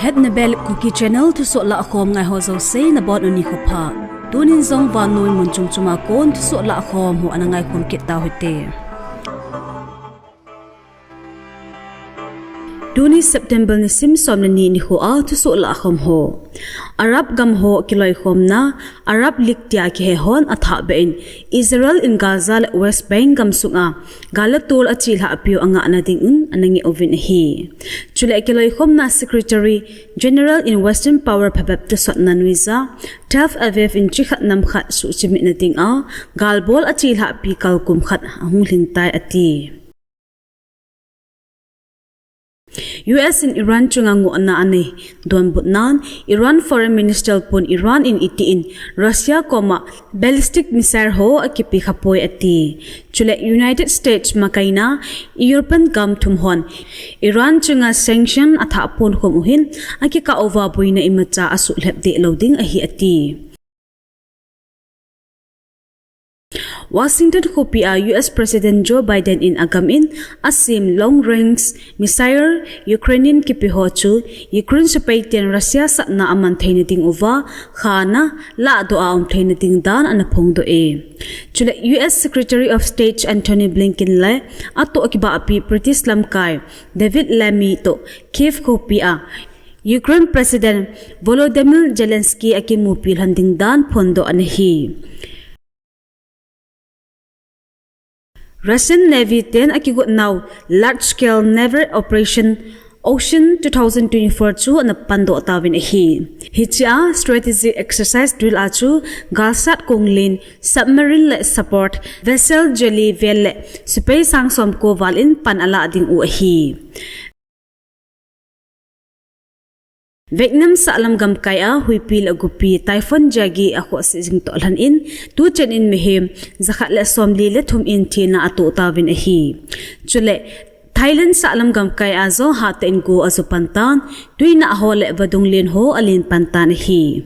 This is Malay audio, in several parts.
HETNA bel Kuki channel Thusoh LAHKHOM ngai ho zo se na bon uni khopha tunin zong van noi mun chung chuma kon Thusoh LAHKHOM hu anangai khom ke ta hote Duni September ni sim somna ni ho a Thusoh LAHKHOM ho Arab gam ho kiloi khom na Arab lik tia ki he hon atha bein Israel in Gaza le West Bank gam sunga galatol achil ha apio anga na ding un anangi ovin hi chule kiloi khom na Secretary General in Western Power phabab to sot na nuiza taf avef in chikhat nam khat su chimi na ding a galbol achil ha pi kal kum khat hung ling tai ati US in Iran chungangu na ane don butnan Iran Foreign Minister pun Iran in itiin Russia koma ballistic missile ho akipi khapoi ati chule United States makaina European gam thumhon Iran chunga sanction atha pon khomuhin akika over boina imacha asu lebde loading ahi ati Washington kopia US President Joe Biden in agamin asim long-range missile Ukrainian kipihochu Ukraine sapaiten Russia sa na aman thainating over khana la do aum thainating dan anapong do e chule US Secretary of State Antony Blinken le ato akiba api British lamkai David Lammy to Kiev kopia Ukraine President Volodymyr Zelensky akimupil handing dan pondo anahi Russian Navy 10 akigot now large-scale naval operation Ocean 2024 chu na pando tawin hi hicha strategic exercise drill achu galsat konglin submarine le support vessel jeli vele space sang som ko walin pan ala ding u hi Vietnam sa alam gam kaya huipil agupi typhoon jagi ako sing to lan in tu chen in mehem zakhat le somli le thum in thina atu tawin ahi chule Thailand sa alam gam kaya zo hat in go azu pantan tuina hole badung len ho alin pantan hi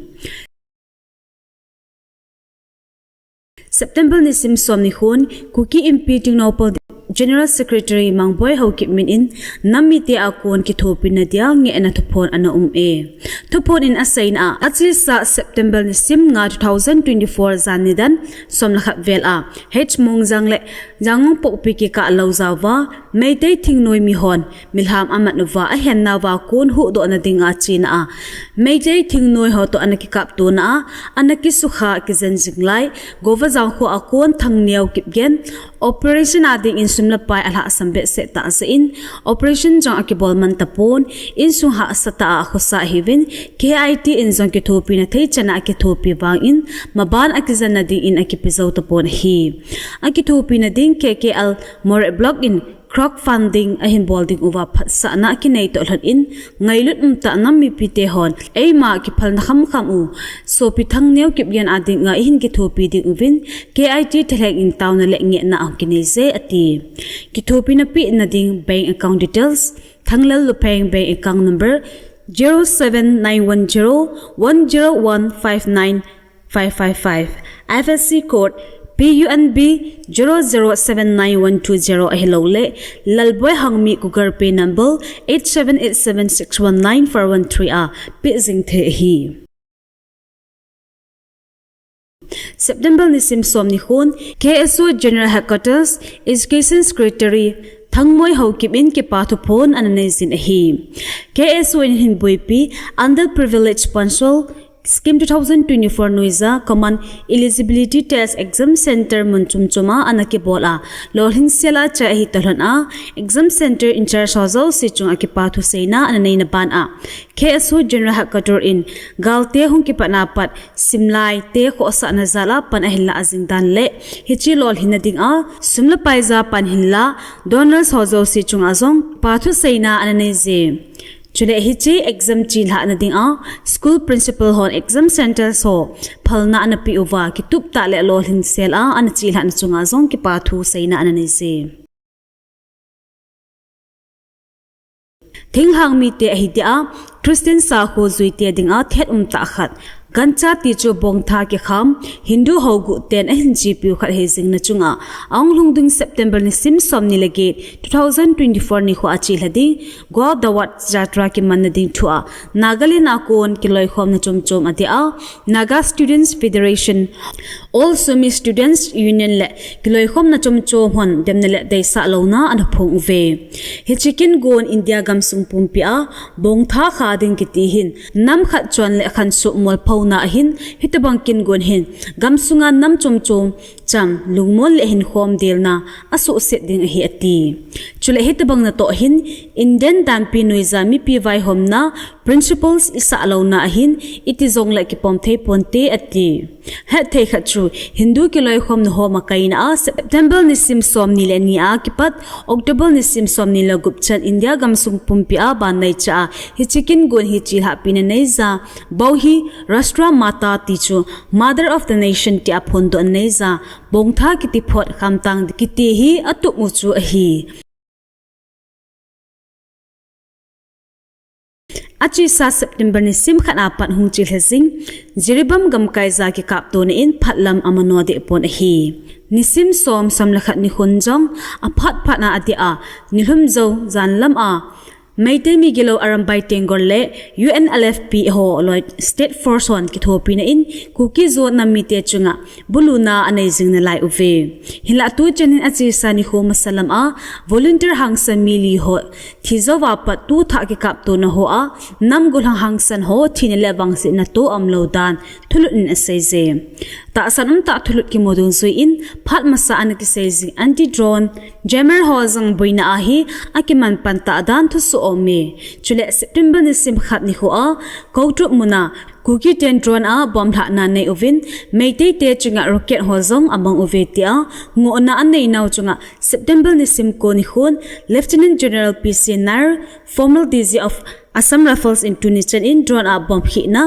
September ni sim som ni khun Kuki impeaching nopal General Secretary Mangboy Hokip Min in namite akon ki thopin na dia nge na thupon ana e thupon in asain a achil sa September ni sim nga 2024 zanidan somlakha vel a h mong jangle jangong pokpi ki ka lauzawa meitei thingnoi mi hon milham amat nuwa a henna wa kon hu do na dinga china a meitei thingnoi ho to anaki kap to na anaki sukha ki zanjinglai gova jaw khu akon thangniaw kipgen operation ading in sumla pai alha sambe se ta in operation jang akibol man tapon in suha sata khosa hivin KIT in jang ki thopi na thei chana ki thopi bang in maban akizan na ding in akipizaw tapon hi akithopi na ding KKL more block in crowdfunding ahin bolding uwa sa na kinai to hlan in ngailut ta nam mi pite hon ei ma ki phal na kham u so pi thang neu kip yan ading nga hin ki thopi ding uvin KIT thelek in town na le nge na ang kinai ze ati ki thopi na pi na ding bank account details thanglal lupeng bank account number 07910159555 FSC code PUNB 0079120 Aheloute lalboy hangmi Google Pay number 8787619413 pi jing the hi September ni sim som ni khun KSO General Headquarters Education Secretary thangmoi hokip in ke pathu phone ananai zin hi KSO in hin boipi underprivileged sponsor Scheme 2024 Nuiza Common Eligibility Test Exam Center Munchumchuma Anaki Bola Lorhin Sela Chahi Talana Exam Center in charge Hozo Sichung Akipatu Seina Ananay Ban A KSO General Headquarters in Galte Hunkipanapat Simlai Te Khosa Nazala Pan Ahilla Azingdan Le Hichi Lol Hinading A Sumla Paiza Pan Hilla Donors Hozo Sichung Azong Patu Seina Ananay Ze Chule hichi exam chil ha na ding a school principal hon exam center so phalna ana pi uwa ki tup ta le lol hin sel a an chil ha na chunga zong ki pa thu seina ana nei se thing hang mi te hi dia Christian sa ko zui te ding a thet ta khat gancha ti chu bong tha ki kham Hindu hogu ten a hin chi piu khat hezing na chunga ang lungding September ni sim som ni lege 2024 ni kho achi ladi go dawat jatra ki man ding thua Nagaland akon ki loi khom na chom atia Naga Students Federation also mi students union le ki loi khom na chom hon dem le dei sa lo na an phong ve he chicken gon India gam sung pumpia bong tha kha ding ki ti hin nam khat chon le khan su mol phona hin hitabang kin gon hin gam sunga nam chom cham lungmol le hin khom del na asu set ding hi ati chule hitabang na to hin Indian dampi nuiza mi pi vai hom na principles isa lo na hin itizong la ki pom thei ponte ati ha thei kha chu Hindu ki loi khom no homa kaina a September ni sim som ni le ni a kipat October ni sim som ni la gupchan India gam sung pumpi a ban nai cha hi chicken gon hi chi ha pin nei za bau hi Rashtra Mata ti chu mother of the nation ti aphon do nei za bong tha ki ti phot kham tang ki ti hi atu mu chu a hi achi sa September ni sim khana pan hung chi hezing jiribam gam kai za ki kap to ni in phatlam amano de pon hi nisim som samlakhat ni khunjong a phat na ati a nilhum zo zanlam a Maitei mi gilo arambai tengor le UNLFP ho Lloyd State Force One ki thopi na in Kuki zo na mite chunga buluna anei jing na lai uve hila tu chenin achi sani ho masalam a volunteer hangsan mili ho thizowa pa tu tha ki kap to na ho a nam gul hangsan ho thine le wang si na to amlo dan thulun asaize ta sanum ta thulut ki modun zui in phat masa an ki seizi anti drone jammer ho zang boina a hi akiman pan ta dan thusu ome chule September ni sim khat ni ho a koutu muna Kuki ten drone a bom tha na nei ovin meitei te chunga rocket ho zong among ovetia ngo na an nei naw chunga September ni sim ko ni khun Lieutenant General PC Nar formal DG of Assam Rifles in Tunisian in drone a bom hi na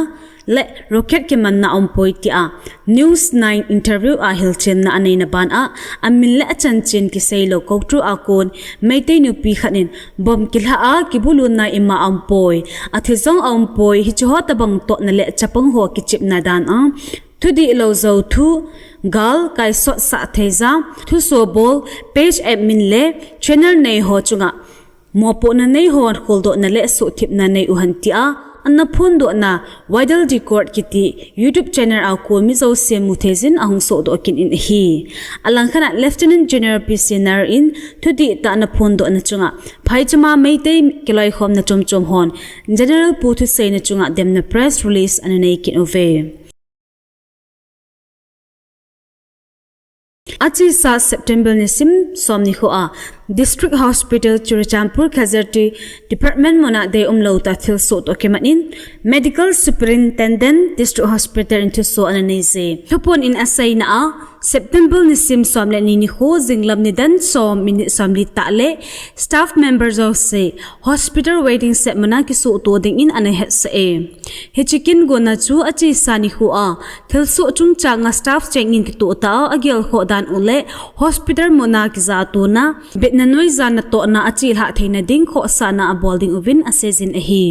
le rocket ke man na ompoitia News 9 interview a hilchen na anei na ban a amin le achan chen ki seilo koktru akon meitei nu pi khanin bom kilha a kibulun na ima ompoi athizong ompoi hi chu tabang to na le chapang ho ki chip na dan a thudi lo zo thu gal kai so sa theza Thusoh bol page admin le channel nei ho chunga mopo na nei ho khol do na le so thip na nei uhantia anna phun do na widal record kiti YouTube channel a ko mi zo se muthezin ahung so do kin in hi alangkhana Lieutenant General PC Nar in thudi ta na phun do na chunga phaichama meitei kiloi khom na chom hon General pu thu sei na chunga dem na press release an nei kin ove achi sa September ni sim somni kho a District Hospital Churachampur Casualty Department mona de umlo ta Thusoh to kemanin Medical Superintendent District Hospital in Thusoh ananese thupon in asai na a September ni sim somle ni kho jinglam ni dan som min samli ta le staff members of say hospital waiting set mona ki so to ding in ana het se he chicken gona chu achi sani kho a Thusoh chung changa staff chengin ki to ta agel kho dan ule hospital mona ki za to na na noi zana to na achil ha theina ding kho sana a bolding ovin asezin a hi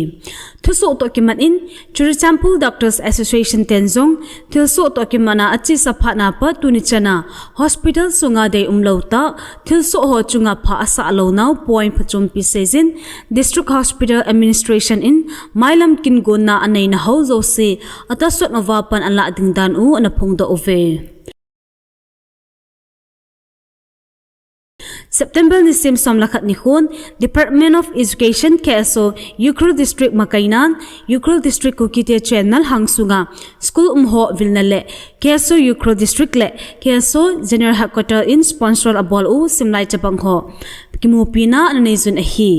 Thusoh to kiman in Churachampur Doctors Association tenzong Thusoh to kimana achi sapha na pa tunichana hospital sunga de umlota Thusoh ho chunga pha asa lo naw point phachum pi sezin District Hospital Administration in mailam kin gona anei na ho zo se ata sot nova pan ala ding dan u ana phung do ove September ni sim somlakhat ni khun Department of Education KSO Ukhrul District Makainan Ukhrul District Kuki channel hangsunga school umho vilnale KSO Ukhrul District le KSO General Headquarter in sponsor abol u simlai chapang ho kimupina anezun hi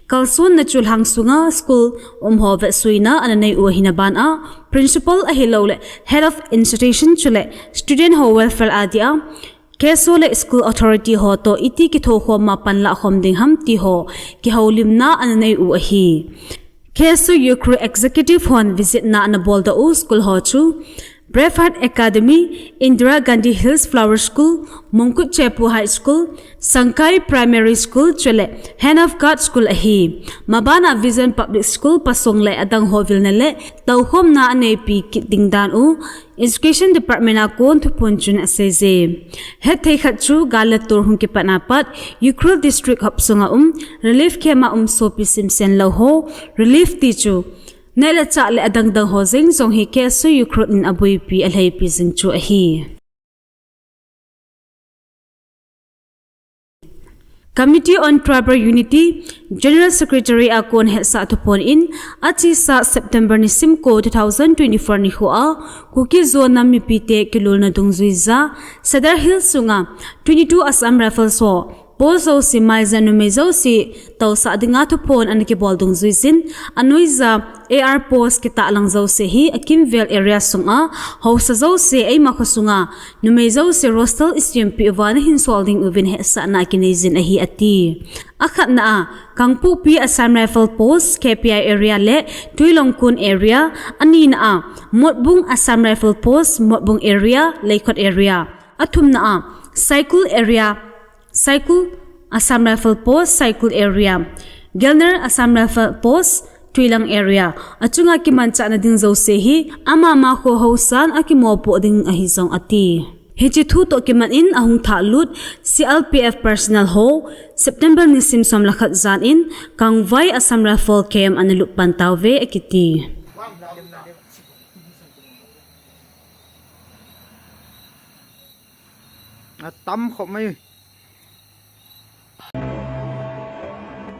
kalson nachul hangsunga school umho ve suina anei u hinaban a principal Aheloute head of institution chule student ho welfare adia KSO le school authority ho to iti ki tho kho ma pan la khom ding ham ti ho ki holim na an nei u hi KSO Ukhrul executive hon visit na an bol da u school ho chu Brave Heart Academy, Indira Gandhi Hills Flower School, Mongkut Chepu High School, Sangkai Primary School chule Hand of God School ahi Mabana Vision Public School pasong le adang hovil na le tauhom na anapi kitingdan u Education Department akon thupon chun aseze het thei khatchu galatur hung ki panapat Ukrul District hapsunga relief kema sopi simsen lo ho relief tichu Nela cha le adang dang hozing zong hi ke su Ukrul in abui pi alhei pi zing chu ahi Committee on Tribal Unity, General Secretary akon het sa thupon in achi sa September ni simko 2024 ni hua Kuki zone na mipite kilol na dungzuiza Cedar Hills sunga 22 Assam Rifles ho Pozo si Maiza numezo si tau sa adinga thupon anaki bol dungzuizin anuiza AR post kita alang zo se hi Akimville area sunga hausa zo se ay makosunga numezo si Rostal SMP uvan hinsolding uvin he sa na kinizin ahi ati akhat na kangpu pi Assam Rifle Post KPI area le Tuilongkun area ani na motbung Assam Rifle Post motbung area Laikhot area athum na cycle area Cycle Assam Rifle Post Cycle area Gelner Assam Rifle Post Tuilang area achunga kimancha na ding zo se hi ama ma ko hausan akimopo ding ahizong ati hechi thu to kiman in ahung thalut CLPF personnel ho September ni simsom lakhat zan in kangvai Assam Rifle kem analup pantawve akiti tam khop mai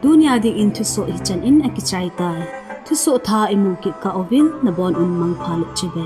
Dunia ding in Thusoh hichan in akichai tai Thusoh tha imukit ka ovin na bon un mang phalit chibe